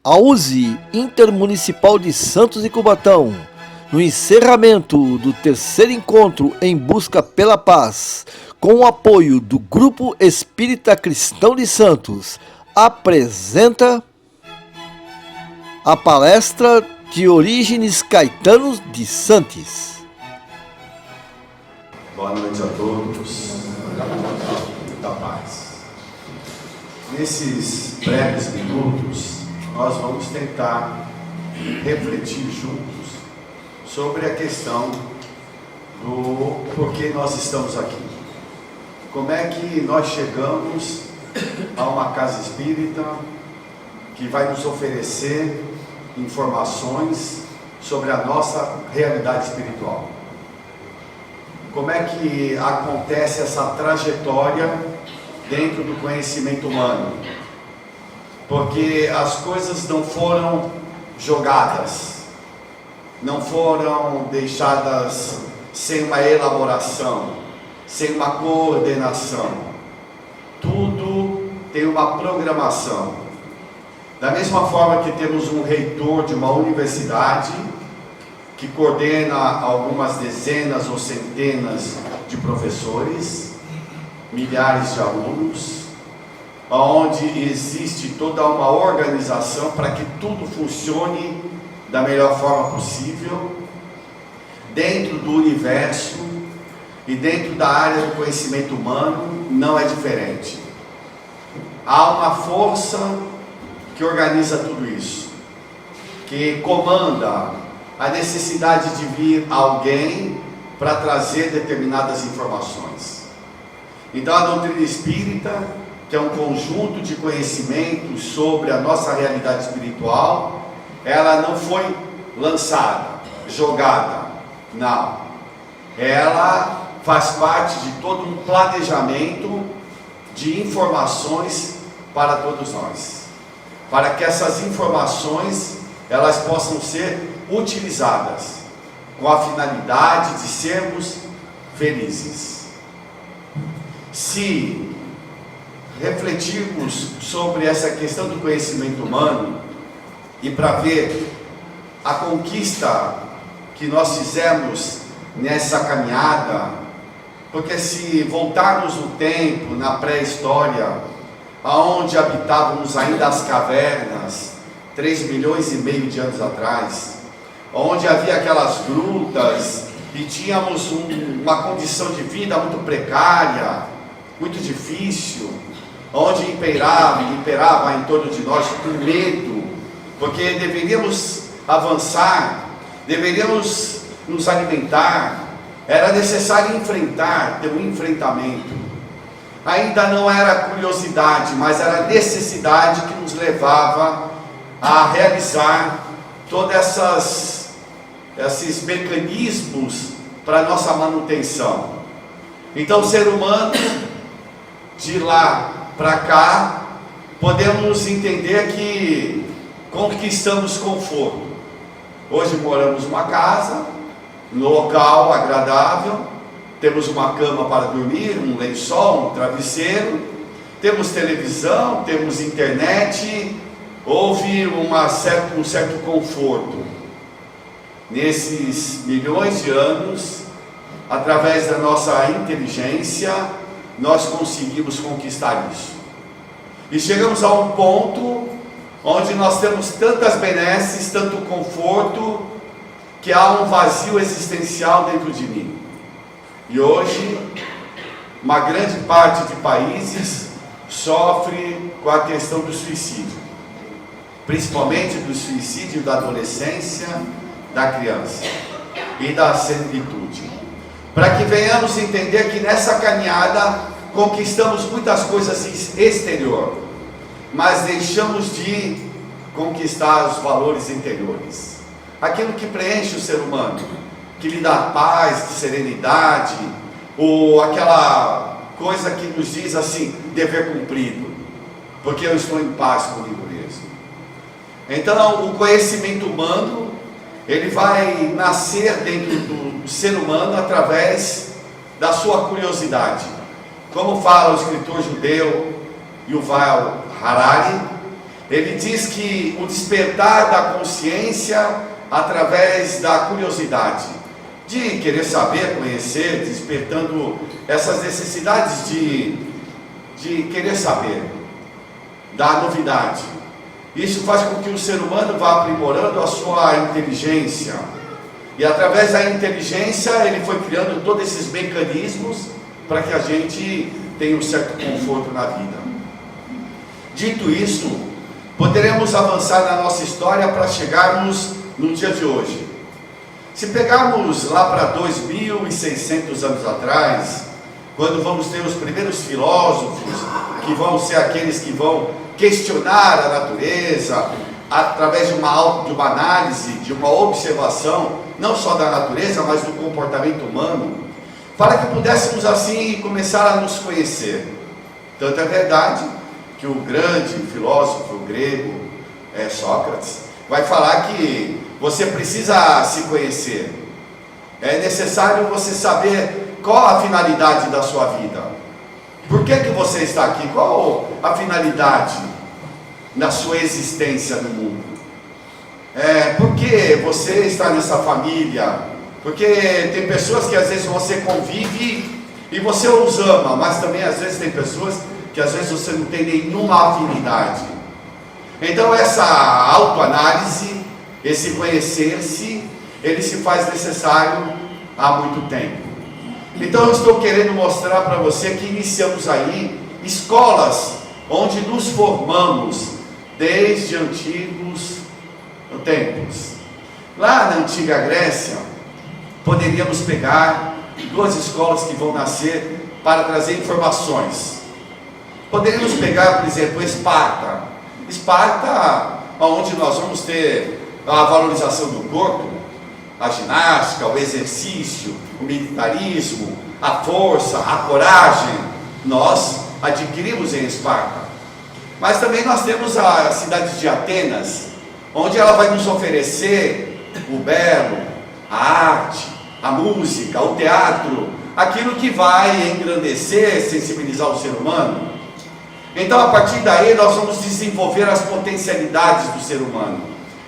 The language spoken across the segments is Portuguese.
A USE Intermunicipal de Santos e Cubatão, no encerramento do terceiro encontro em busca pela paz, com o apoio do Grupo Espírita Cristão de Santos, apresenta a palestra de Orígenes Caetano de Santos. Boa noite a todos, muita paz. Nesses breves minutos, nós vamos tentar refletir juntos sobre a questão do porquê nós estamos aqui. Como é que nós chegamos a uma casa espírita que vai nos oferecer informações sobre a nossa realidade espiritual? Como é que acontece essa trajetória dentro do conhecimento humano? Porque as coisas não foram jogadas, não foram deixadas sem uma elaboração, sem uma coordenação. Tudo tem uma programação. Da mesma forma que temos um reitor de uma universidade que coordena algumas dezenas ou centenas de professores, milhares de alunos, onde existe toda uma organização para que tudo funcione da melhor forma possível, dentro do universo e dentro da área do conhecimento humano não é diferente. Há uma força que organiza tudo isso, que comanda a necessidade de vir alguém para trazer determinadas informações. Então a doutrina espírita, que é um conjunto de conhecimentos sobre a nossa realidade espiritual, ela não foi lançada, jogada, não. Ela faz parte de todo um planejamento de informações para todos nós, para que essas informações elas possam ser utilizadas com a finalidade de sermos felizes. Se refletirmos sobre essa questão do conhecimento humano e para ver a conquista que nós fizemos nessa caminhada, porque se voltarmos no tempo, na pré-história, aonde habitávamos ainda as cavernas, 3,5 milhões de anos atrás, onde havia aquelas grutas e tínhamos uma condição de vida muito precária, muito difícil, onde imperava em torno de nós o medo, porque deveríamos avançar, deveríamos nos alimentar, era necessário enfrentar, ter um enfrentamento. Ainda não era curiosidade, mas era necessidade que nos levava a realizar todos esses mecanismos para a nossa manutenção. Então o ser humano, de lá para cá, podemos entender que conquistamos conforto. Hoje moramos numa casa, num local agradável, temos uma cama para dormir, um lençol, um travesseiro, temos televisão, temos internet, houve um certo conforto. Nesses milhões de anos, através da nossa inteligência, nós conseguimos conquistar isso. E chegamos a um ponto onde nós temos tantas benesses, tanto conforto, que há um vazio existencial dentro de mim. E hoje, uma grande parte de países sofre com a questão do suicídio, principalmente do suicídio da adolescência, da criança e da senilitude. Para que venhamos entender que nessa caminhada conquistamos muitas coisas exterior, mas deixamos de conquistar os valores interiores, aquilo que preenche o ser humano, que lhe dá paz, serenidade, ou aquela coisa que nos diz assim, dever cumprido, porque eu estou em paz comigo mesmo. Então o conhecimento humano, ele vai nascer dentro do ser humano através da sua curiosidade. Como fala o escritor judeu Yuval Harari, ele diz que o despertar da consciência através da curiosidade, de querer saber, conhecer, despertando essas necessidades de querer saber, da novidade. Isso faz com que o ser humano vá aprimorando a sua inteligência, e através da inteligência ele foi criando todos esses mecanismos para que a gente tenha um certo conforto na vida. Dito isso, poderemos avançar na nossa história para chegarmos no dia de hoje. Se pegarmos lá para 2.600 anos atrás, quando vamos ter os primeiros filósofos, que vão ser aqueles que vão questionar a natureza, através de uma análise, de uma observação, não só da natureza, mas do comportamento humano, para que pudéssemos assim começar a nos conhecer. Tanto é verdade que o grande filósofo grego, Sócrates, vai falar que você precisa se conhecer. É necessário você saber qual a finalidade da sua vida. Por que você está aqui? Qual a finalidade da sua existência no mundo? Por que você está nessa família? Porque tem pessoas que às vezes você convive e você os ama, mas também às vezes tem pessoas que às vezes você não tem nenhuma afinidade. Então essa autoanálise, esse conhecer-se, ele se faz necessário há muito tempo. Então eu estou querendo mostrar para você que iniciamos aí escolas onde nos formamos desde antigos tempos. Lá na antiga Grécia, poderíamos pegar duas escolas que vão nascer para trazer informações. Poderíamos pegar, por exemplo, Esparta. Esparta, onde nós vamos ter a valorização do corpo, a ginástica, o exercício, o militarismo, a força, a coragem, nós adquirimos em Esparta. Mas também nós temos a cidade de Atenas, onde ela vai nos oferecer o belo, a arte, a música, o teatro, aquilo que vai engrandecer, sensibilizar o ser humano. Então a partir daí nós vamos desenvolver as potencialidades do ser humano,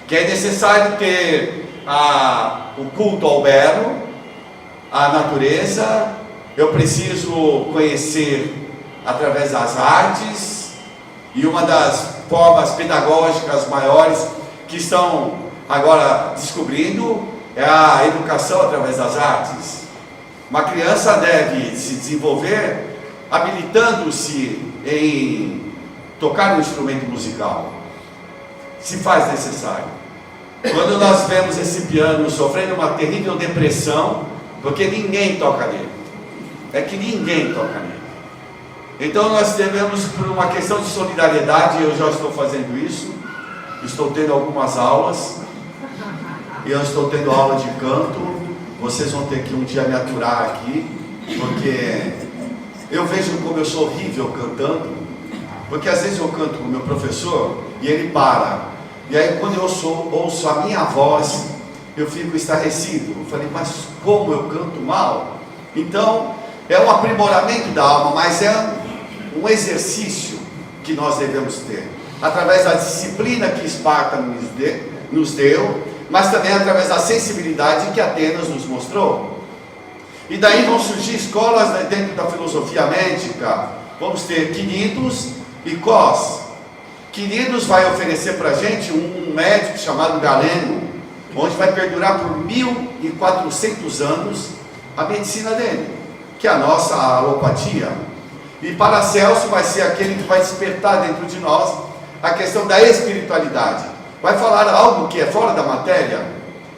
que é necessário ter o culto ao belo, a natureza. Eu preciso conhecer através das artes, e uma das formas pedagógicas maiores que estão agora descobrindo é a educação através das artes. Uma criança deve se desenvolver habilitando-se em tocar um instrumento musical, se faz necessário. Quando nós vemos esse piano sofrendo uma terrível depressão, porque ninguém toca nele, é que ninguém toca nele. Então nós devemos, por uma questão de solidariedade, eu já estou fazendo isso, estou tendo algumas aulas, e eu estou tendo aula de canto. Vocês vão ter que um dia me aturar aqui, porque eu vejo como eu sou horrível cantando, porque às vezes eu canto com o meu professor e ele para, e aí quando eu ouço a minha voz, eu fico estarrecido. Eu falei, mas como eu canto mal? Então é um aprimoramento da alma, mas é um exercício que nós devemos ter, através da disciplina que Esparta nos deu, mas também através da sensibilidade que Atenas nos mostrou. E daí vão surgir escolas dentro da filosofia médica. Vamos ter Quinidos e Cos. Quinidos vai oferecer para a gente um médico chamado Galeno, onde vai perdurar por 1400 anos a medicina dele, que é a nossa alopatia. E Paracelso vai ser aquele que vai despertar dentro de nós a questão da espiritualidade. Vai falar algo que é fora da matéria,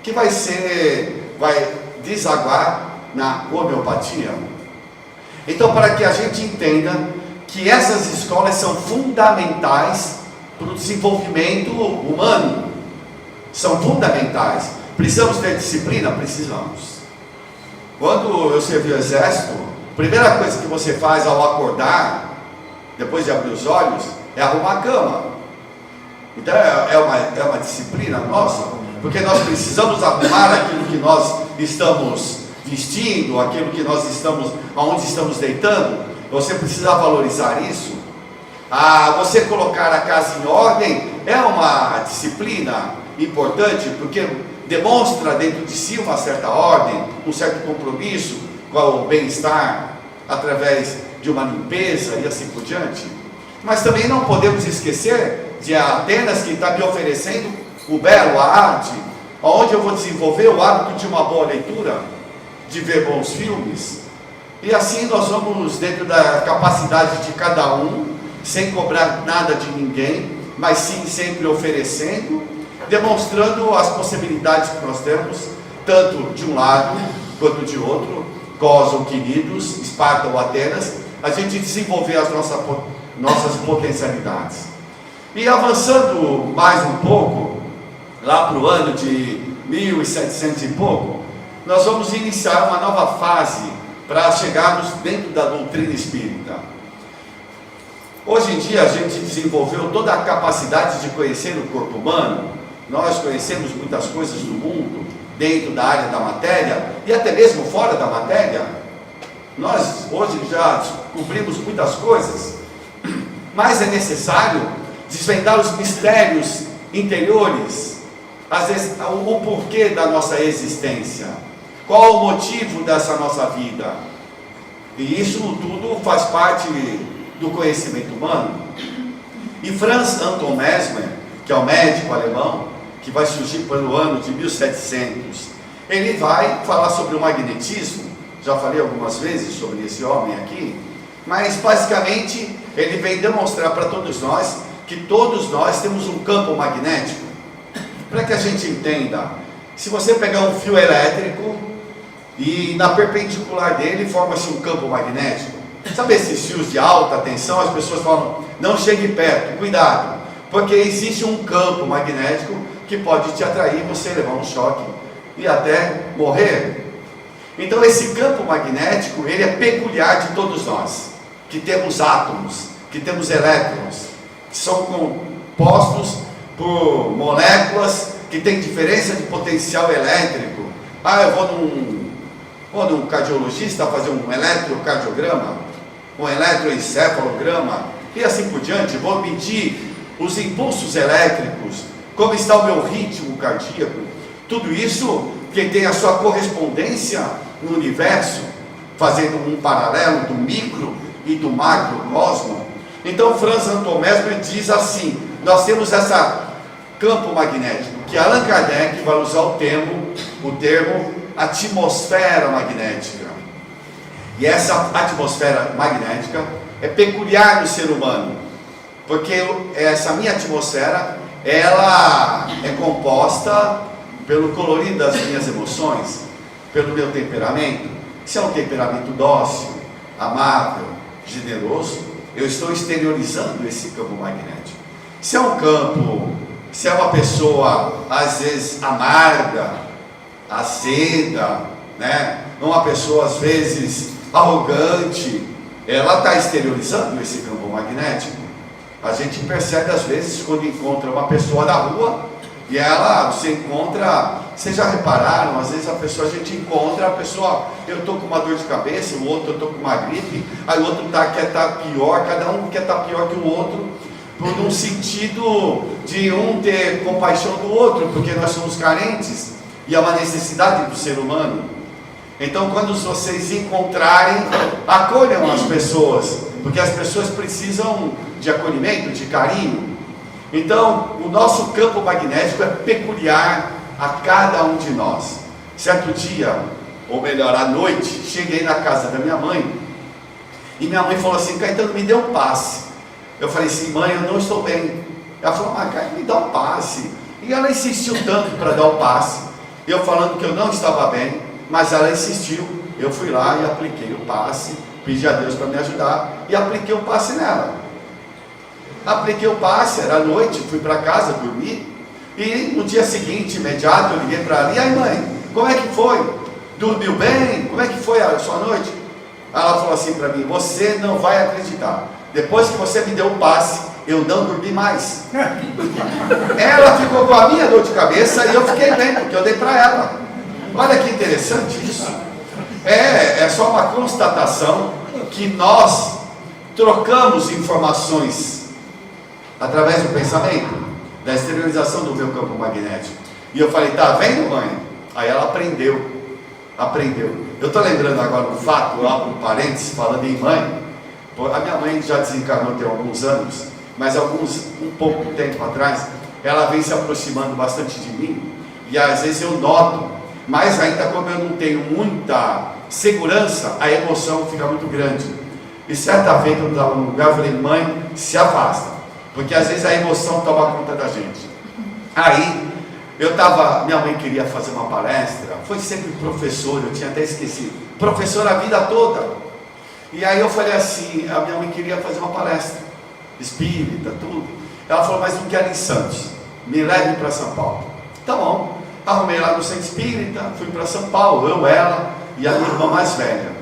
que vai desaguar na homeopatia. Então, para que a gente entenda que essas escolas são fundamentais para o desenvolvimento humano, são fundamentais. Precisamos ter disciplina? Precisamos. Quando eu servi o exército, a primeira coisa que você faz ao acordar, depois de abrir os olhos, é arrumar a cama. Então é uma disciplina nossa, porque nós precisamos arrumar aquilo que nós estamos vestindo, aquilo que nós estamos, aonde estamos deitando. Você precisa valorizar isso. Você colocar a casa em ordem é uma disciplina importante, porque demonstra dentro de si uma certa ordem, um certo compromisso com o bem-estar, através de uma limpeza e assim por diante. Mas também não podemos esquecer de Atenas, que está me oferecendo o belo, a arte, onde eu vou desenvolver o hábito de uma boa leitura, de ver bons filmes, e assim nós vamos, dentro da capacidade de cada um, sem cobrar nada de ninguém, mas sim sempre oferecendo, demonstrando as possibilidades que nós temos, tanto de um lado quanto de outro, Cos ou Quinidos, Esparta ou Atenas, a gente desenvolver as nossas potencialidades. E avançando mais um pouco, lá para o ano de 1700 e pouco, nós vamos iniciar uma nova fase para chegarmos dentro da doutrina espírita. Hoje em dia a gente desenvolveu toda a capacidade de conhecer o corpo humano, nós conhecemos muitas coisas do mundo, dentro da área da matéria, e até mesmo fora da matéria. Nós hoje já descobrimos muitas coisas, mas é necessário desvendar os mistérios interiores, às vezes, o porquê da nossa existência, qual o motivo dessa nossa vida, e isso tudo faz parte do conhecimento humano. E Franz Anton Mesmer, que é um médico alemão, que vai surgir pelo ano de 1700, ele vai falar sobre o magnetismo. Já falei algumas vezes sobre esse homem aqui, mas basicamente ele vem demonstrar para todos nós que todos nós temos um campo magnético. Para que a gente entenda, se você pegar um fio elétrico e na perpendicular dele forma-se um campo magnético, sabe esses fios de alta tensão, as pessoas falam, não chegue perto, cuidado, porque existe um campo magnético que pode te atrair, você levar um choque e até morrer. Então esse campo magnético, ele é peculiar de todos nós, que temos átomos, que temos elétrons, que são compostos por moléculas que têm diferença de potencial elétrico. Eu vou num cardiologista fazer um eletrocardiograma, um eletroencefalograma, e assim por diante, vou medir os impulsos elétricos, como está o meu ritmo cardíaco, tudo isso que tem a sua correspondência no universo, fazendo um paralelo do micro e do macrocosmo. Então Franz Anton Mesmer diz assim, nós temos esse campo magnético, que Allan Kardec vai usar o termo atmosfera magnética. E essa atmosfera magnética é peculiar no ser humano, porque essa minha atmosfera, ela é composta pelo colorido das minhas emoções, pelo meu temperamento. Se é um temperamento dócil, amável, generoso, eu estou exteriorizando esse campo magnético. Se é uma pessoa às vezes amarga, azeda, né? Uma pessoa às vezes arrogante, ela está exteriorizando esse campo magnético. A gente percebe às vezes quando encontra uma pessoa na rua e você encontra, vocês já repararam, às vezes a gente encontra a pessoa, eu estou com uma dor de cabeça, o outro eu estou com uma gripe, aí o outro quer estar pior, cada um quer estar pior que o outro, por um sentido de um ter compaixão do outro, porque nós somos carentes e é uma necessidade do ser humano. Então quando vocês encontrarem, acolham as pessoas, porque as pessoas precisam de acolhimento, de carinho. Então o nosso campo magnético é peculiar a cada um de nós. Certo dia, ou melhor, à noite, cheguei na casa da minha mãe, e minha mãe falou assim, Caetano, me dê um passe. Eu falei assim, mãe, eu não estou bem. Ela falou, Caetano, me dá um passe. E ela insistiu tanto para dar o passe, eu falando que eu não estava bem, mas ela insistiu. Eu fui lá e apliquei o passe, pedi a Deus para me ajudar, e apliquei o passe nela. Apliquei o passe, era noite, fui para casa dormir, e no dia seguinte, imediato, eu liguei para ela, e aí mãe, como é que foi? Dormiu bem? Como é que foi a sua noite? Ela falou assim para mim, você não vai acreditar, depois que você me deu o passe, eu não dormi mais. Ela ficou com a minha dor de cabeça e eu fiquei bem, porque eu dei para ela. Olha que interessante isso. É só uma constatação que nós trocamos informações através do pensamento. da esterilização do meu campo magnético. E eu falei, tá vendo, mãe? Aí ela aprendeu. Eu estou lembrando agora do fato, eu abro um parênteses, falando em mãe. A minha mãe já desencarnou tem alguns anos, mas um pouco tempo atrás, ela vem se aproximando bastante de mim, e às vezes eu noto, mas ainda como eu não tenho muita segurança, a emoção fica muito grande. E certa vez eu estava num lugar, eu falei, mãe, se afasta, porque às vezes a emoção toma conta da gente. Aí, minha mãe queria fazer uma palestra, foi sempre professora, eu tinha até esquecido, professora a vida toda. E aí eu falei assim, a minha mãe queria fazer uma palestra, espírita, tudo. Ela falou, mas não quero em Santos, me leve para São Paulo. Tá bom, arrumei lá no centro espírita, fui para São Paulo, ela e a minha irmã mais velha.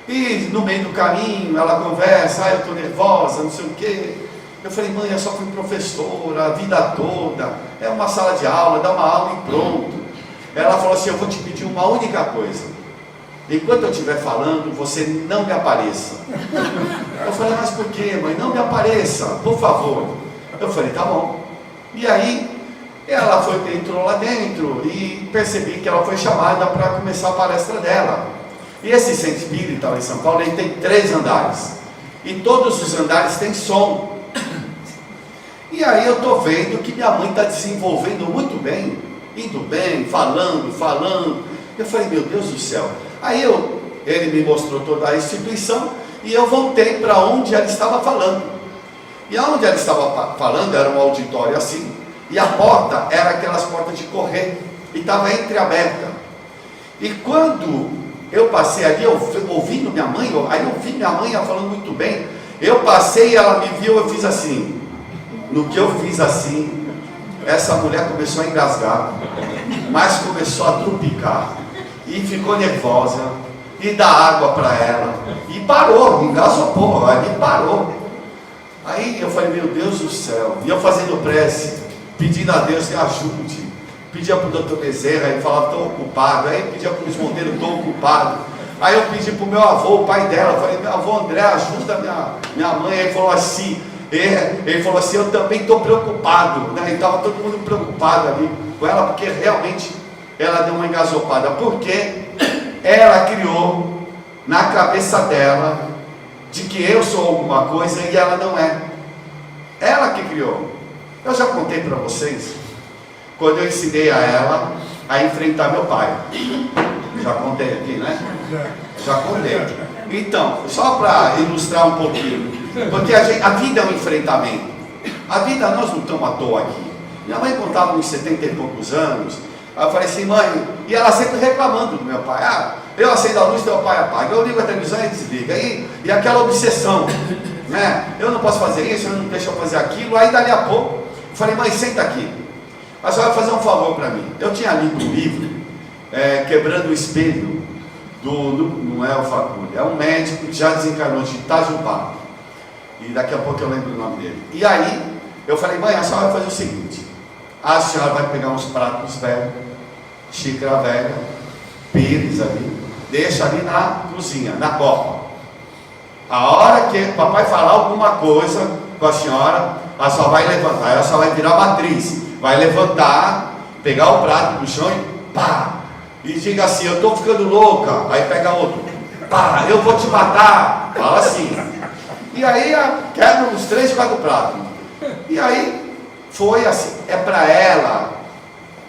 E no meio do caminho, ela conversa, eu estou nervosa, não sei o quê. Eu falei, mãe, eu só fui professora a vida toda, é uma sala de aula, dá uma aula e pronto. Ela falou assim, eu vou te pedir uma única coisa, enquanto eu estiver falando, você não me apareça. Eu falei, mas por que, mãe? Não me apareça, por favor. Eu falei, tá bom. E aí, ela entrou lá dentro e percebi que ela foi chamada para começar a palestra dela. E esse centro espírita lá em São Paulo, ele tem 3 andares. E todos os andares têm som. E aí eu estou vendo que minha mãe está desenvolvendo muito bem, indo bem, falando. Eu falei, meu Deus do céu. Aí ele me mostrou toda a instituição e eu voltei para onde ela estava falando. E onde ela estava falando era um auditório assim, e a porta era aquelas portas de correr, e estava entreaberta. E quando eu passei ali, ouvindo minha mãe, aí eu vi minha mãe falando muito bem, eu passei, ela me viu, eu fiz assim. No que eu fiz assim, essa mulher começou a engasgar, mas começou a trupicar, e ficou nervosa, e dá água para ela, e parou, engasopou, ali parou. Aí eu falei, meu Deus do céu, e eu fazendo prece, pedindo a Deus que ajude, pedia para o doutor Bezerra, ele falava, estou ocupado, aí pedia para o Luiz Monteiro, estou ocupado, aí eu pedi para o meu avô, o pai dela, eu falei, meu avô André, ajuda minha mãe, aí ele falou assim, eu também estou preocupado, né? E estava todo mundo preocupado ali com ela, porque realmente ela deu uma engasopada, porque ela criou na cabeça dela de que eu sou alguma coisa e ela não é. Ela que criou. Eu já contei para vocês, quando eu ensinei a ela a enfrentar meu pai. Já contei aqui, né? Já contei. Então, só para ilustrar um pouquinho, porque a vida é um enfrentamento. A vida, nós não estamos à toa aqui. Minha mãe contava uns 70 e poucos anos. Aí eu falei assim, mãe, e ela sempre reclamando do meu pai, eu acendo a luz, teu pai apaga, eu ligo a televisão e desliga, e aquela obsessão, né? Eu não posso fazer isso, eu não deixo eu fazer aquilo. Aí dali a pouco, eu falei, mãe, senta aqui, a senhora vai fazer um favor para mim. Eu tinha lido um livro, Quebrando o Espelho, não é o Faculho, é um médico que já desencarnou de Itajubá, e daqui a pouco eu lembro o nome dele. E aí, eu falei, mãe, a senhora vai fazer o seguinte, a senhora vai pegar uns pratos velhos, xícara velha, pires ali, deixa ali na cozinha, na copa. A hora que o papai falar alguma coisa com a senhora vai levantar, ela só vai virar matriz, vai levantar, pegar o prato do chão e pá, e diga assim, eu estou ficando louca. Aí pega outro, pá, eu vou te matar, fala assim. E aí quebra uns 3, 4 pratos. E aí foi assim, é para ela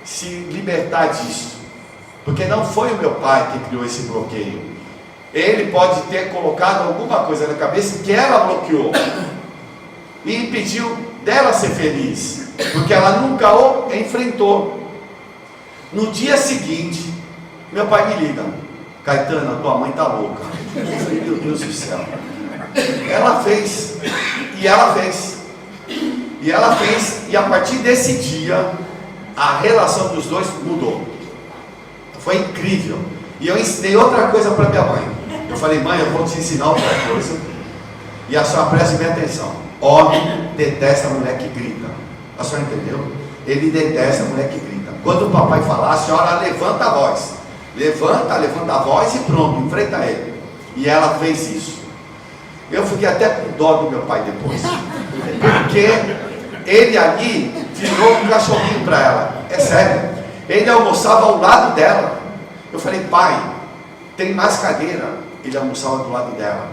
se libertar disso, porque não foi o meu pai que criou esse bloqueio. Ele pode ter colocado alguma coisa na cabeça que ela bloqueou e impediu dela ser feliz, porque ela nunca o enfrentou. No dia seguinte, meu pai me liga, Caetano, tua mãe está louca. Eu falei, meu Deus do céu. Ela fez, e a partir desse dia, a relação dos dois mudou. Foi incrível. E eu ensinei outra coisa para minha mãe. Eu falei, mãe, eu vou te ensinar outra coisa, e a senhora preste bem atenção. Homem detesta a mulher que grita. A senhora entendeu? Ele detesta a mulher que grita. Quando o papai falar, a senhora levanta a voz. Levanta a voz e pronto, enfrenta ele. E ela fez isso. Eu fiquei até com dó do meu pai depois, porque ele ali virou um cachorrinho para ela. É sério. Ele almoçava ao lado dela. Eu falei, pai, tem mais cadeira. Ele almoçava do lado dela.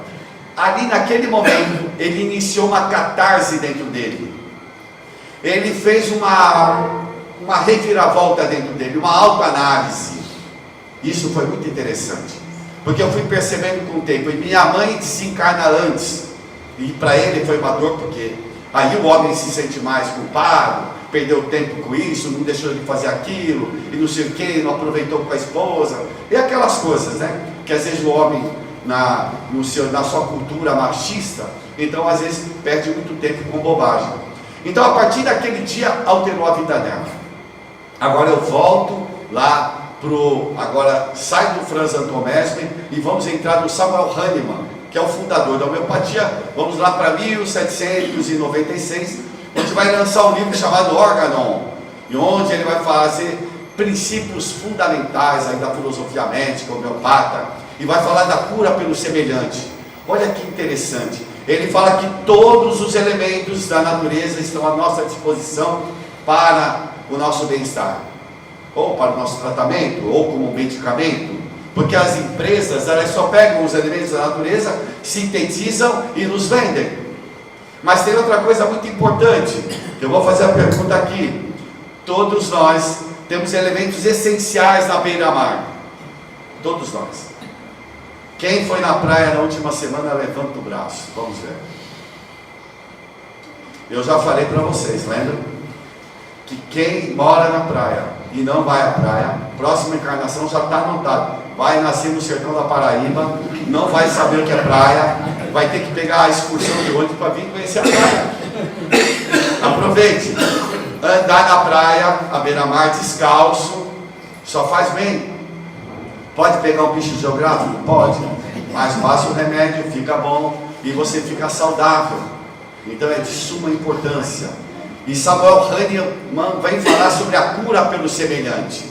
Ali naquele momento, ele iniciou uma catarse dentro dele. Ele fez uma reviravolta dentro dele, uma autoanálise. Isso foi muito interessante, porque eu fui percebendo com o tempo. E minha mãe desencarna antes, e para ele foi uma dor, porque aí o homem se sente mais culpado, perdeu tempo com isso, não deixou de fazer aquilo, e não sei o que, não aproveitou com a esposa, e aquelas coisas, né? Que às vezes o homem, na sua cultura machista, então às vezes perde muito tempo com bobagem. Então a partir daquele dia alterou a vida dela. Agora eu volto lá agora sai do Franz Anton Mesmer e vamos entrar no Samuel Hahnemann, que é o fundador da homeopatia. Vamos lá para 1796, onde vai lançar um livro chamado Organon, e onde ele vai fazer princípios fundamentais aí da filosofia médica homeopata, e vai falar da cura pelo semelhante. Olha que interessante, ele fala que todos os elementos da natureza estão à nossa disposição para o nosso bem-estar, ou para o nosso tratamento, ou como medicamento, porque as empresas, elas só pegam os elementos da natureza, sintetizam e nos vendem. Mas tem outra coisa muito importante, eu vou fazer a pergunta aqui. Todos nós temos elementos essenciais na beira-mar, todos nós. Quem foi na praia na última semana, levanta o braço, vamos ver. Eu já falei para vocês, lembra? Que quem mora na praia e não vai à praia, próxima encarnação já está anotado, vai nascer no sertão da Paraíba, não vai saber o que é praia, vai ter que pegar a excursão de ônibus para vir conhecer a praia. Aproveite, andar na praia, à beira-mar descalço, só faz bem. Pode pegar um bicho geográfico? Pode, mas passa o remédio, fica bom e você fica saudável. Então é de suma importância. E Samuel Hahnemann vem falar sobre a cura pelo semelhante.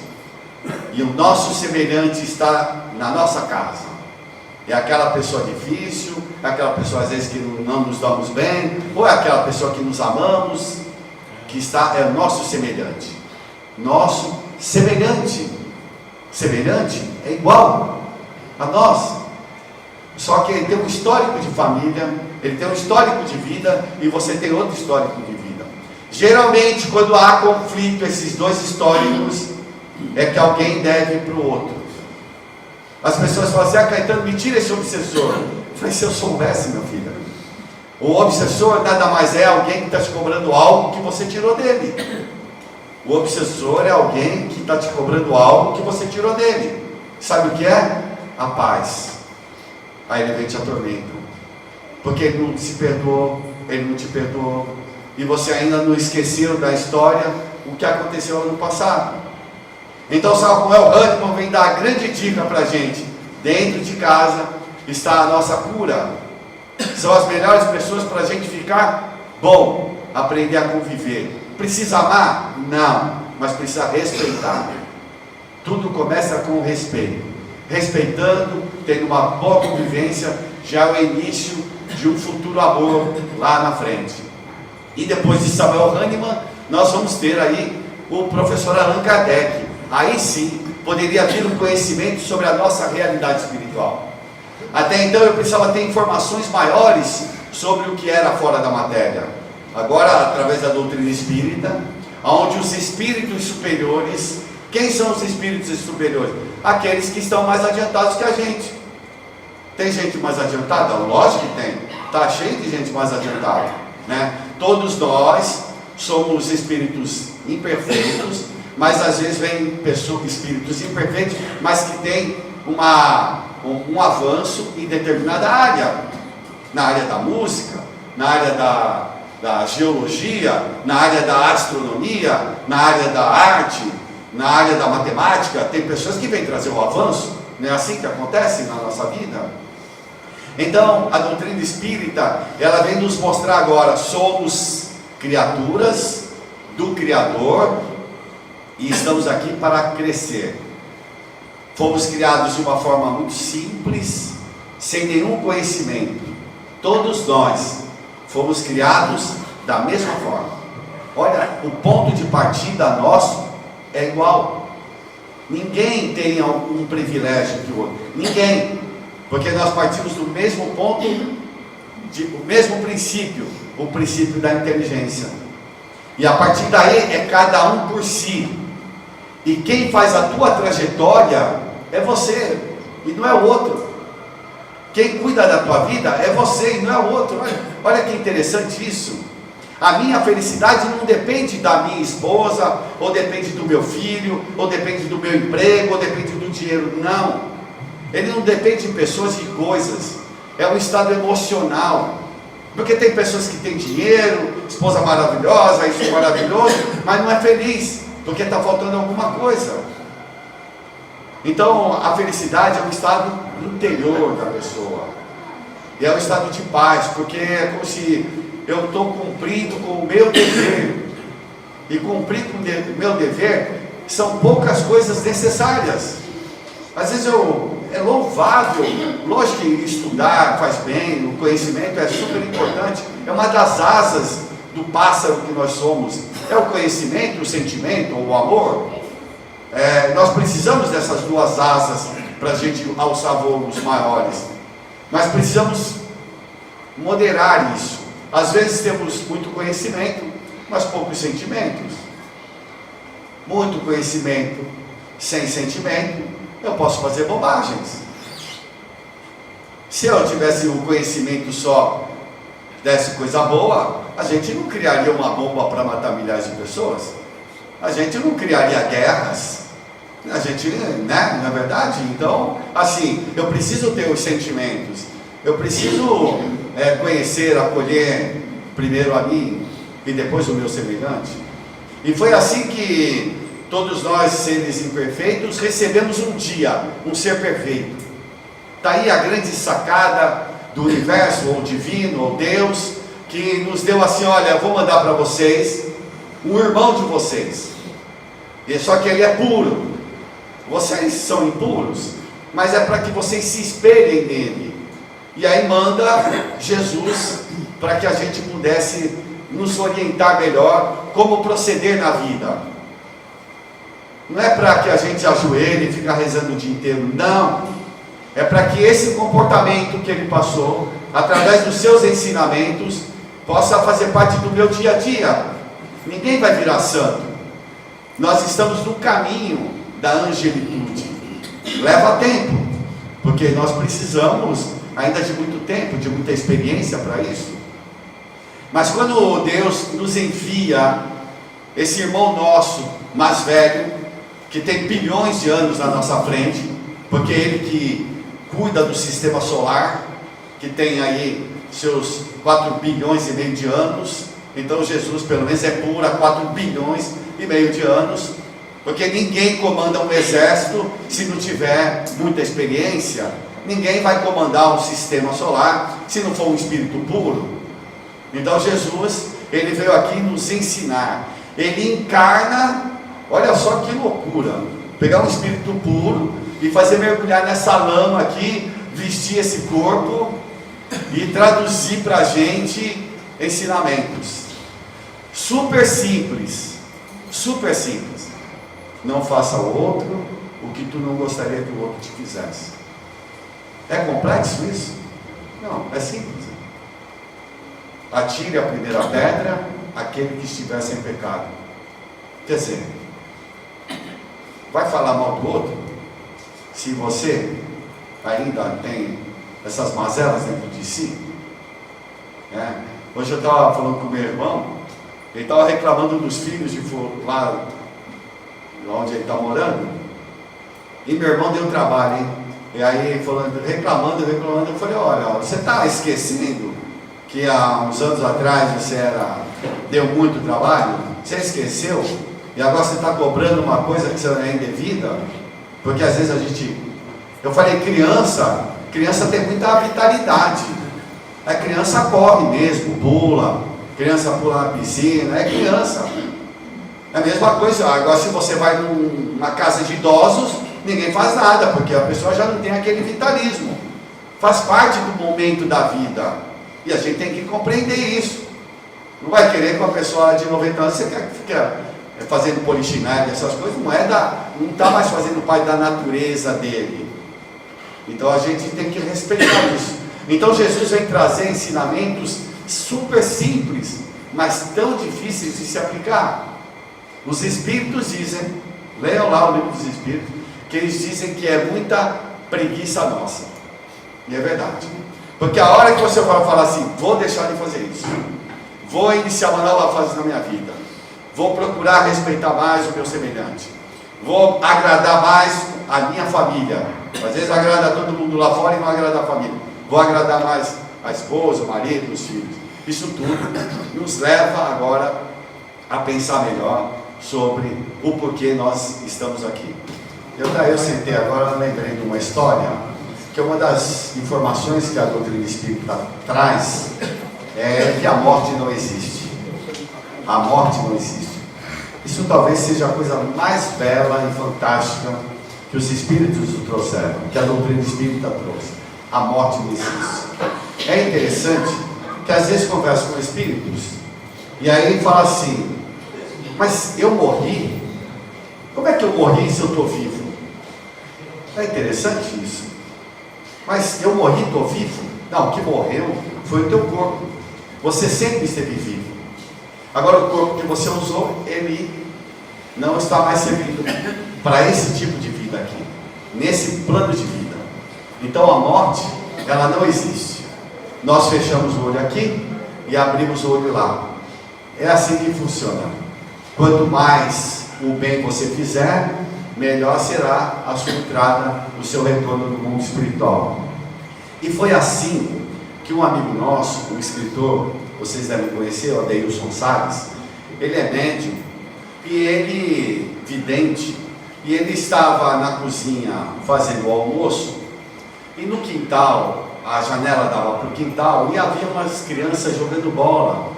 E o nosso semelhante está na nossa casa. É aquela pessoa difícil, é aquela pessoa às vezes que não nos damos bem, ou é aquela pessoa que nos amamos, é o nosso semelhante. Nosso semelhante. Semelhante é igual a nós. Só que ele tem um histórico de família, ele tem um histórico de vida, e você tem outro histórico de vida. Geralmente, quando há conflito, esses dois históricos, é que alguém deve para o outro. As pessoas falam assim, Caetano, me tira esse obsessor. Eu falei, se eu soubesse, meu filho, o obsessor nada mais é alguém que está te cobrando algo que você tirou dele. O obsessor é alguém que está te cobrando algo que você tirou dele. Sabe o que é? A paz. Aí ele vem te atormenta, porque ele não se perdoou, ele não te perdoou, e você ainda não esqueceu da história, o que aconteceu ano passado. Então Samuel Hahnemann vem dar a grande dica para a gente. Dentro de casa está a nossa cura. São as melhores pessoas para a gente ficar bom, aprender a conviver. Precisa amar? Não, mas precisa respeitar. Tudo começa com o respeito. Respeitando, tendo uma boa convivência, já é o início de um futuro amor lá na frente. E depois de Samuel Hahnemann, nós vamos ter aí o professor Allan Kardec. Aí sim, poderia vir um conhecimento sobre a nossa realidade espiritual. Até então eu precisava ter informações maiores sobre o que era fora da matéria. Agora, através da doutrina espírita, onde os espíritos superiores, quem são os espíritos superiores? Aqueles que estão mais adiantados que a gente. Tem gente mais adiantada? Lógico que tem, está cheio de gente mais adiantada, né? Todos nós somos espíritos imperfeitos, mas às vezes vem espíritos imperfeitos, mas que têm um avanço em determinada área, na área da música, na área da geologia, na área da astronomia, na área da arte, na área da matemática. Tem pessoas que vêm trazer o avanço, não é assim que acontece na nossa vida? Então, a doutrina espírita, ela vem nos mostrar agora, somos criaturas do Criador, e estamos aqui para crescer. Fomos criados de uma forma muito simples, sem nenhum conhecimento. Todos nós fomos criados da mesma forma. Olha, o ponto de partida nosso é igual. Ninguém tem um privilégio que o outro. Ninguém. Porque nós partimos do mesmo ponto, o mesmo princípio, o princípio da inteligência. E a partir daí é cada um por si. E quem faz a tua trajetória é você, e não é o outro. Quem cuida da tua vida é você e não é o outro. Olha que interessante isso. A minha felicidade não depende da minha esposa, ou depende do meu filho, ou depende do meu emprego, ou depende do dinheiro. Não. Ele não depende de pessoas e coisas. É um estado emocional. Porque tem pessoas que têm dinheiro, esposa maravilhosa, isso maravilhoso, mas não é feliz, porque está faltando alguma coisa. Então a felicidade é um estado interior da pessoa. E é um estado de paz, porque é como se eu estou cumprindo com o meu dever. E cumprir com o meu dever são poucas coisas necessárias. Às vezes é louvável, lógico que estudar faz bem, o conhecimento é super importante, é uma das asas do pássaro que nós somos, é o conhecimento, o sentimento, o amor. Nós precisamos dessas duas asas para a gente alçar voos maiores, mas precisamos moderar isso. Às vezes temos muito conhecimento, mas poucos sentimentos. Muito conhecimento sem sentimento, eu posso fazer bobagens. Se eu tivesse o conhecimento só, desse coisa boa, a gente não criaria uma bomba para matar milhares de pessoas, a gente não criaria guerras, a gente, né, não é verdade? Então, assim, eu preciso ter os sentimentos, eu preciso conhecer, acolher primeiro a mim e depois o meu semelhante. E foi assim que todos nós, seres imperfeitos, recebemos um dia, um ser perfeito. Está aí a grande sacada do universo, ou divino, ou Deus, que nos deu assim: olha, eu vou mandar para vocês um irmão de vocês, e só que ele é puro, vocês são impuros, mas é para que vocês se espelhem nele. E aí manda Jesus para que a gente pudesse nos orientar melhor como proceder na vida. Não é para que a gente ajoelhe e fique rezando o dia inteiro, não. É para que esse comportamento que ele passou, através dos seus ensinamentos, possa fazer parte do meu dia a dia. Ninguém vai virar santo. Nós estamos no caminho da angelitude. Leva tempo, porque nós precisamos ainda de muito tempo, de muita experiência para isso. Mas quando Deus nos envia esse irmão nosso, mais velho, que tem bilhões de anos na nossa frente, porque ele que cuida do sistema solar, que tem aí seus 4 bilhões e meio de anos, então Jesus pelo menos é puro há 4 bilhões e meio de anos, porque ninguém comanda um exército se não tiver muita experiência. Ninguém vai comandar um sistema solar se não for um espírito puro. Então Jesus, ele veio aqui nos ensinar. Ele encarna, olha só que loucura, pegar um espírito puro e fazer mergulhar nessa lama aqui, vestir esse corpo e traduzir para a gente ensinamentos super simples, super simples. Não faça ao outro o que tu não gostaria que o outro te fizesse. É complexo isso? Não, é simples. Atire a primeira pedra aquele que estiver sem pecado. Quer dizer, vai falar mal do outro se você ainda tem essas mazelas dentro de si? Hoje eu estava falando com o meu irmão, ele estava reclamando dos filhos de lá onde ele está morando, e meu irmão deu trabalho, hein? E aí falando, reclamando, eu falei: olha, você está esquecendo que há uns anos atrás você deu muito trabalho? Você esqueceu? E agora você está cobrando uma coisa que você não é indevida? Porque às vezes eu falei, criança tem muita vitalidade. A criança corre mesmo, pula, criança pula na piscina, é criança. É a mesma coisa. Agora se você vai numa casa de idosos, ninguém faz nada, porque a pessoa já não tem aquele vitalismo. Faz parte do momento da vida. E a gente tem que compreender isso. Não vai querer que uma pessoa de 90 anos, você quer que fique fazendo polichinelo, essas coisas, não está mais fazendo parte da natureza dele. Então a gente tem que respeitar isso. Então Jesus vem trazer ensinamentos super simples, mas tão difíceis de se aplicar. Os Espíritos dizem, leiam lá o livro dos Espíritos, que eles dizem que é muita preguiça nossa. E é verdade. Porque a hora que você vai falar assim, vou deixar de fazer isso, vou iniciar uma nova fase na minha vida, vou procurar respeitar mais o meu semelhante, vou agradar mais a minha família. Às vezes agrada todo mundo lá fora e não agrada a família. Vou agradar mais a esposa, o marido, os filhos. Isso tudo nos leva agora a pensar melhor sobre o porquê nós estamos aqui. Eu sentei agora, lembrei de uma história, que uma das informações que a doutrina espírita traz é que a morte não existe. A morte não existe. Isso talvez seja a coisa mais bela e fantástica que os espíritos trouxeram, que a doutrina espírita trouxe. A morte não existe. É interessante que às vezes converso com espíritos e aí ele fala assim, mas eu morri? Como é que eu morri se eu estou vivo? É interessante isso. Mas eu morri, estou vivo? Não, o que morreu foi o teu corpo. Você sempre esteve vivo. Agora o corpo que você usou, ele não está mais servindo para esse tipo de vida aqui, nesse plano de vida. Então a morte, ela não existe. Nós fechamos o olho aqui e abrimos o olho lá. É assim que funciona. Quanto mais o bem você fizer, melhor será a sua entrada, o seu retorno no mundo espiritual. E foi assim que um amigo nosso, um escritor, vocês devem conhecer, o Adeilson Salles, ele é médium e ele, vidente, e ele estava na cozinha fazendo o almoço e no quintal, a janela dava para o quintal e havia umas crianças jogando bola.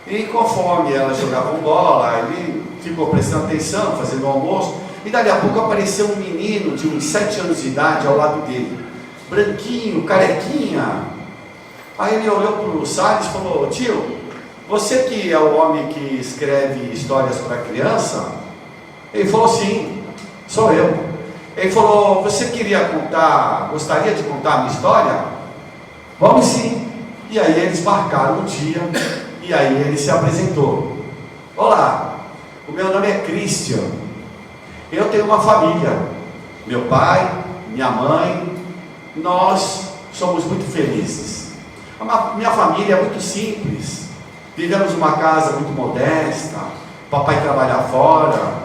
E conforme elas jogavam bola, ele ficou prestando atenção, fazendo o almoço, e dali a pouco apareceu um menino de uns 7 anos de idade ao lado dele, branquinho, carequinha. Aí ele olhou para o Salles e falou, tio, você que é o homem que escreve histórias para criança? Ele falou, sim, sou eu. Ele falou, você gostaria de contar a minha história? Vamos sim. E aí eles marcaram um dia, e aí ele se apresentou. Olá, o meu nome é Christian, eu tenho uma família, meu pai, minha mãe, nós somos muito felizes. Minha família é muito simples, vivemos numa casa muito modesta, papai trabalha fora,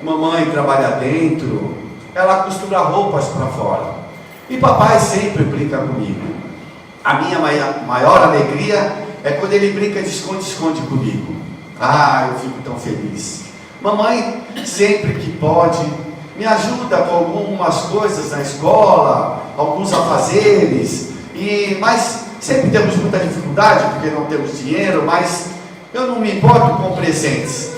mamãe trabalha dentro, ela costura roupas para fora, e papai sempre brinca comigo. A minha maior alegria é quando ele brinca de esconde-esconde comigo. Ah, eu fico tão feliz. Mamãe, sempre que pode, me ajuda com algumas coisas na escola, alguns afazeres, mas sempre temos muita dificuldade porque não temos dinheiro, mas eu não me importo com presentes.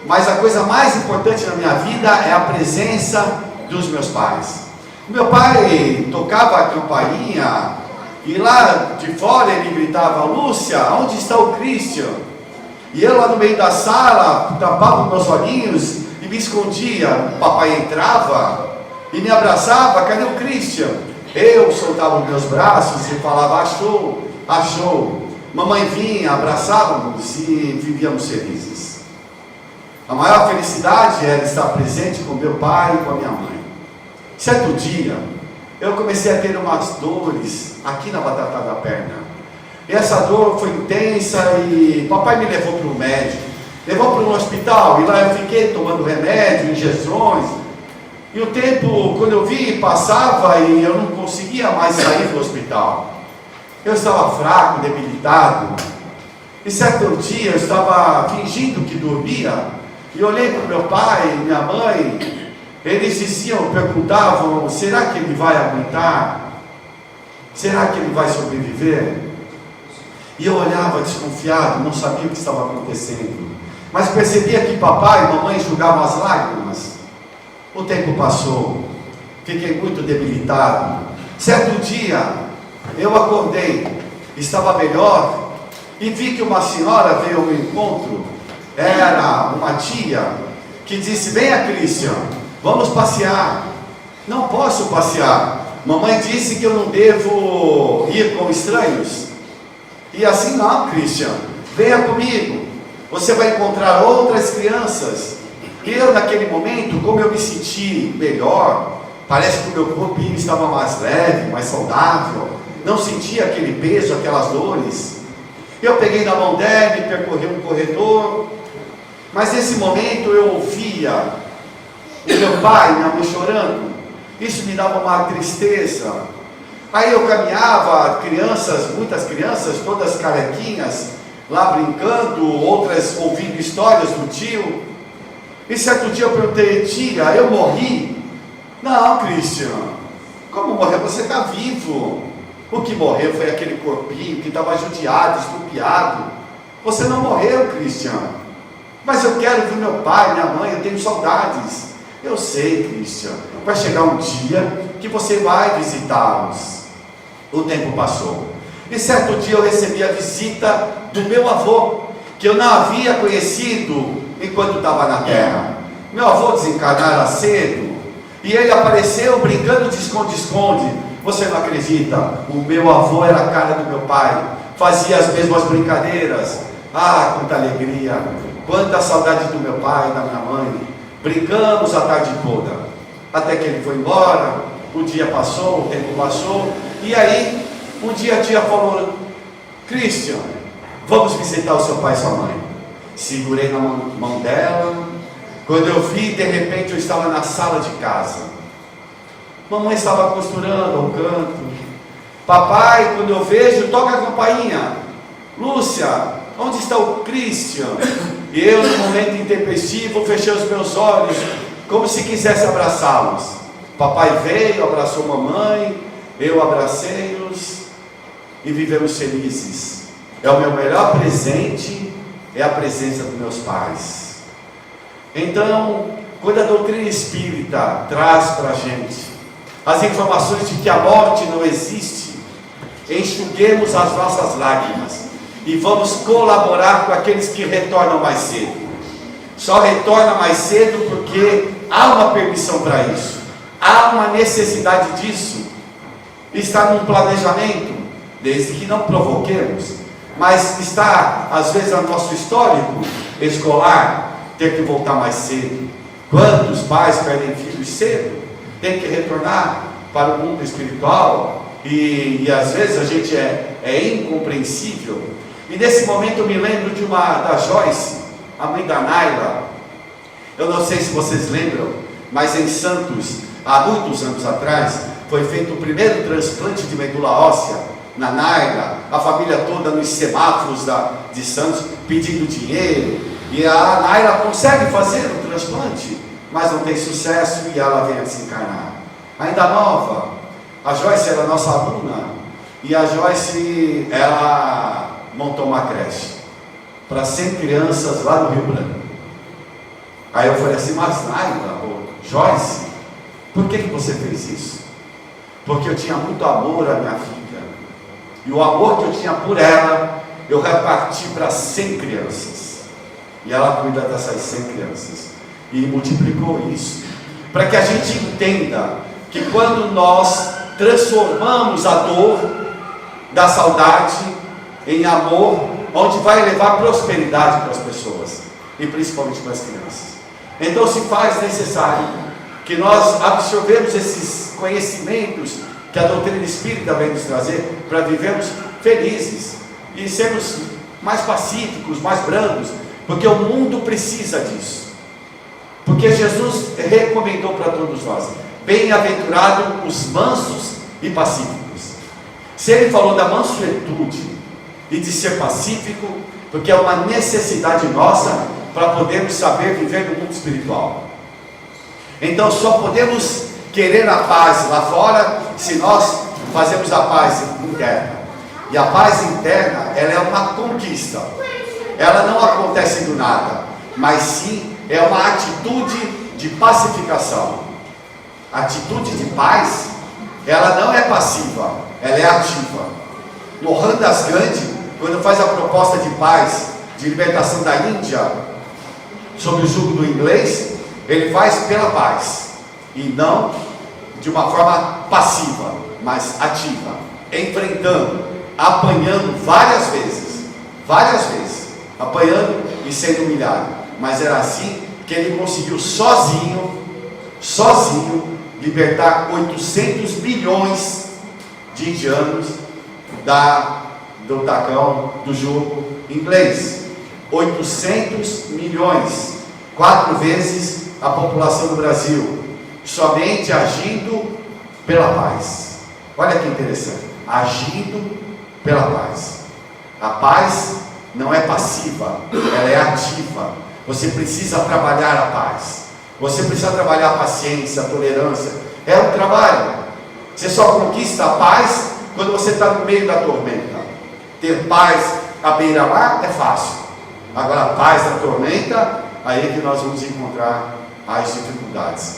Mas a coisa mais importante na minha vida é a presença dos meus pais. O meu pai tocava a campainha e lá de fora ele gritava, Lúcia, onde está o Christian? E eu lá no meio da sala, tapava os meus olhinhos e me escondia. O papai entrava e me abraçava, cadê o Christian? Eu soltava os meus braços e falava, achou, achou. Mamãe vinha, abraçávamos e vivíamos felizes. A maior felicidade era estar presente com meu pai e com a minha mãe. Certo dia, eu comecei a ter umas dores aqui na batata da perna. E essa dor foi intensa e papai me levou para o médico, levou para um hospital, e lá eu fiquei tomando remédio, injeções, e o tempo, quando eu vi, passava e eu não conseguia mais sair do hospital. Eu estava fraco, debilitado, e certo dia eu estava fingindo que dormia, e olhei para o meu pai e minha mãe, eles diziam, perguntavam, será que ele vai aguentar? Será que ele vai sobreviver? E eu olhava desconfiado, não sabia o que estava acontecendo, mas percebia que papai e mamãe enxugavam as lágrimas. O tempo passou, fiquei muito debilitado. Certo dia, eu acordei, estava melhor, e vi que uma senhora veio ao meu encontro. Era uma tia que disse: venha, Christian, vamos passear. Não posso passear. Mamãe disse que eu não devo ir com estranhos. E assim não, Christian, venha comigo. Você vai encontrar outras crianças. E eu, naquele momento, como eu me senti melhor, parece que o meu corpinho estava mais leve, mais saudável, não sentia aquele peso, aquelas dores. Eu peguei na mão dela e percorri um corredor. Mas nesse momento eu ouvia o meu pai e minha mãe chorando. Isso me dava uma tristeza. Aí eu caminhava, muitas crianças, todas carequinhas, lá brincando, outras ouvindo histórias do tio. E certo dia eu perguntei: tia, eu morri? Não, Christian, como morrer? Você está vivo. O que morreu foi aquele corpinho que estava judiado, estupiado. Você não morreu, Christian. Mas eu quero ver meu pai, minha mãe, eu tenho saudades. Eu sei, Christian, vai chegar um dia que você vai visitá-los. O tempo passou. E certo dia eu recebi a visita do meu avô, que eu não havia conhecido enquanto estava na terra. Meu avô desencarnara cedo, e ele apareceu brincando de esconde-esconde. Você não acredita? O meu avô era a cara do meu pai, fazia as mesmas brincadeiras. Ah, quanta alegria, quanta saudade do meu pai e da minha mãe. Brincamos a tarde toda, até que ele foi embora. O dia passou, o tempo passou, e aí um dia a tia falou: Christian, vamos visitar o seu pai e sua mãe. Segurei na mão dela. Quando eu vi, de repente eu estava na sala de casa. Mamãe estava costurando ao canto. Papai, quando eu vejo, toca a campainha. Lúcia, onde está o Christian? E eu, no momento intempestivo, fechei os meus olhos, como se quisesse abraçá-los. Papai veio, abraçou mamãe, eu abracei-os e vivemos felizes. É o meu melhor presente, é a presença dos meus pais. Então, quando a doutrina espírita traz para a gente as informações de que a morte não existe, enxuguemos as nossas lágrimas e vamos colaborar com aqueles que retornam mais cedo. Só retorna mais cedo porque há uma permissão para isso, há uma necessidade disso, está num planejamento, desde que não provoquemos, mas está às vezes no nosso histórico escolar, ter que voltar mais cedo. Quantos pais perdem filhos cedo, tem que retornar para o mundo espiritual, e às vezes a gente é incompreensível. E nesse momento eu me lembro da Joyce, a mãe da Naila. Eu não sei se vocês lembram, mas em Santos, há muitos anos atrás, foi feito o primeiro transplante de medula óssea na Naila, a família toda nos semáforos de Santos pedindo dinheiro, e a Naila consegue fazer o transplante, mas não tem sucesso e ela vem a se encarnar. Ainda nova, a Joyce era nossa aluna, e a Joyce, ela montou uma creche para 100 crianças lá no Rio Branco. Aí eu falei assim: mas Naila, Joyce, por que você fez isso? Porque eu tinha muito amor à minha filha, e o amor que eu tinha por ela, eu reparti para 100 crianças, e ela cuida dessas 100 crianças, e multiplicou isso, para que a gente entenda que quando nós transformamos a dor da saudade em amor, onde vai levar prosperidade para as pessoas, e principalmente para as crianças. Então se faz necessário que nós absorvemos esses conhecimentos que a doutrina espírita vem nos trazer, para vivermos felizes, e sermos mais pacíficos, mais brandos, porque o mundo precisa disso. Porque Jesus recomendou para todos nós: bem-aventurados os mansos e pacíficos. Se ele falou da mansuetude e de ser pacífico, porque é uma necessidade nossa para podermos saber viver no mundo espiritual. Então só podemos querer a paz lá fora se nós fazemos a paz interna. E a paz interna, ela é uma conquista. Ela não acontece do nada, mas sim é uma atitude de pacificação. A atitude de paz, ela não é passiva, ela é ativa. Mohandas Gandhi quando faz a proposta de paz, de libertação da Índia, sob o jugo do inglês, ele faz pela paz, e não de uma forma passiva, mas ativa, enfrentando, apanhando várias vezes, apanhando e sendo humilhado. Mas era assim que ele conseguiu sozinho, libertar 800 milhões de indianos do tacão, do jugo inglês. 800 milhões, 4 vezes a população do Brasil, somente agindo pela paz. Olha que interessante, agindo pela paz. A paz não é passiva, ela é ativa. Você precisa trabalhar a paz, você precisa trabalhar a paciência, a tolerância. É um trabalho. Você só conquista a paz quando você está no meio da tormenta. Ter paz à beira-mar é fácil. Agora, a paz da tormenta, aí é que nós vamos encontrar as dificuldades.